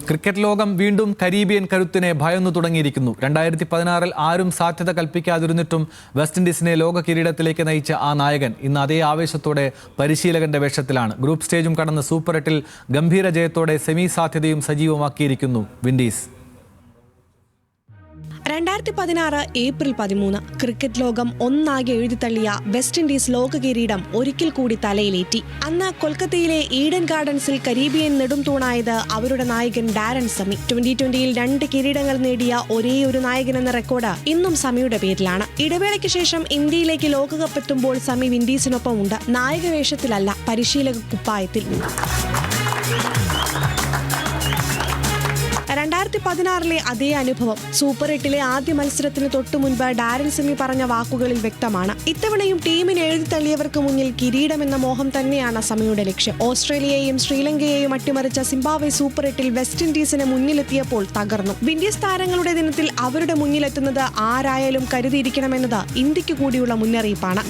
Cricket ലോകം വീണ്ടും Caribbean കരുത്തിനെ ഭയന്നു തുടങ്ങിയിരിക്കുന്നു. 2016 ആരും സാധ്യത കൽപ്പിക്കാതിരുന്നിട്ടും വെസ്റ്റ് ഇൻഡീസിനെ ലോക കിരീടത്തിലേക്ക് നയിച്ച ആ നായകൻ ഇന്ന് അതേ ആവേശത്തോടെ പരിശീലകന്റെ വേഷത്തിലാണ്. ഗ്രൂപ്പ് സ്റ്റേജും കടന്ന് സൂപ്പർ 8-ൽ ഗംഭീര ജയത്തോടെ സെമി സാധ്യതയും സജീവമാക്കിയിരിക്കുന്നു വിൻഡീസ്. 2016 ഏപ്രിൽ 13 ക്രിക്കറ്റ് ലോകം ഒന്നാകെ എഴുതിത്തള്ളിയ വെസ്റ്റ് ഇൻഡീസ് ലോക കിരീടം ഒരിക്കൽ കൂടി തലയിലേറ്റി. അന്ന് കൊൽക്കത്തയിലെ ഈഡൻ ഗാർഡൻസിൽ കരീബിയൻ നെടുംതൂണായത് അവരുടെ നായകൻ ഡാരൻ സമി. 2020-ൽ 2 കിരീടങ്ങൾ നേടിയ ഒരേയൊരു നായകൻ എന്ന റെക്കോർഡ് ഇന്നും സമിയുടെ പേരിലാണ്. ഇടവേളയ്ക്ക് ശേഷം ഇന്ത്യയിലേക്ക് ലോകകപ്പ് എത്തുമ്പോൾ സമി വിൻഡീസിനൊപ്പം ഉണ്ട്. നായക വേഷത്തിലല്ല, പരിശീലക കുപ്പായത്തിൽ. 2016-ലെ അതേ അനുഭവം സൂപ്പർ 8-ലെ ആദ്യ മത്സരത്തിന് തൊട്ടു മുൻപ് ഡാരൻ സെമി പറഞ്ഞ വാക്കുകളിൽ വ്യക്തമാണ്. ഇത്തവണയും ടീമിനെ എഴുതിത്തള്ളിയവർക്ക് മുന്നിൽ കിരീടമെന്ന മോഹം തന്നെയാണ് സമിയുടെ ലക്ഷ്യം. ഓസ്ട്രേലിയയെയും ശ്രീലങ്കയെയും അട്ടിമറിച്ച സിംബാബ്വെ സൂപ്പർ 8-ൽ വെസ്റ്റ് ഇൻഡീസിന് മുന്നിലെത്തിയപ്പോൾ തകർന്നു. വിൻഡീസ് താരങ്ങളുടെ ദിനത്തിൽ അവരുടെ മുന്നിലെത്തുന്നത് ആരായാലും കരുതിയിരിക്കണമെന്നത് ഇന്ത്യക്ക് കൂടിയുള്ള മുന്നറിയിപ്പാണ്.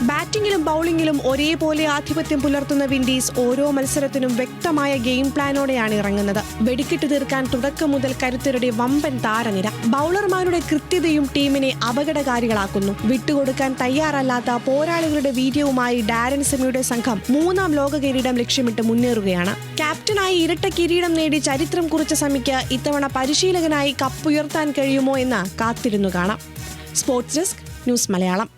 ബാറ്റിംഗിലും ബൌളിംഗിലും ഒരേപോലെ ആധിപത്യം പുലർത്തുന്ന വിൻഡീസ് ഓരോ മത്സരത്തിനും വ്യക്തമായ ഗെയിം പ്ലാനോടെയാണ് ഇറങ്ങുന്നത്. വെടിക്കെട്ട് തീർക്കാൻ തുടക്കം മുതൽ കരുത്തരുടെ വമ്പൻ താരനിര. ബൌളർമാരുടെ കൃത്യതയും ടീമിനെ അപകടകാരികളാക്കുന്നു. വിട്ടുകൊടുക്കാൻ തയ്യാറല്ലാത്ത പോരാളികളുടെ വീര്യവുമായി ഡാരൻ സെമിയുടെ സംഘം 3ാം ലോക കിരീടം ലക്ഷ്യമിട്ട് മുന്നേറുകയാണ്. ക്യാപ്റ്റനായി ഇരട്ട കിരീടം നേടി ചരിത്രം കുറിച്ച സമിക്ക് ഇത്തവണ പരിശീലകനായി കപ്പുയർത്താൻ കഴിയുമോ എന്ന് കാത്തിരുന്നു കാണാം. Sports desk, news Malayalam.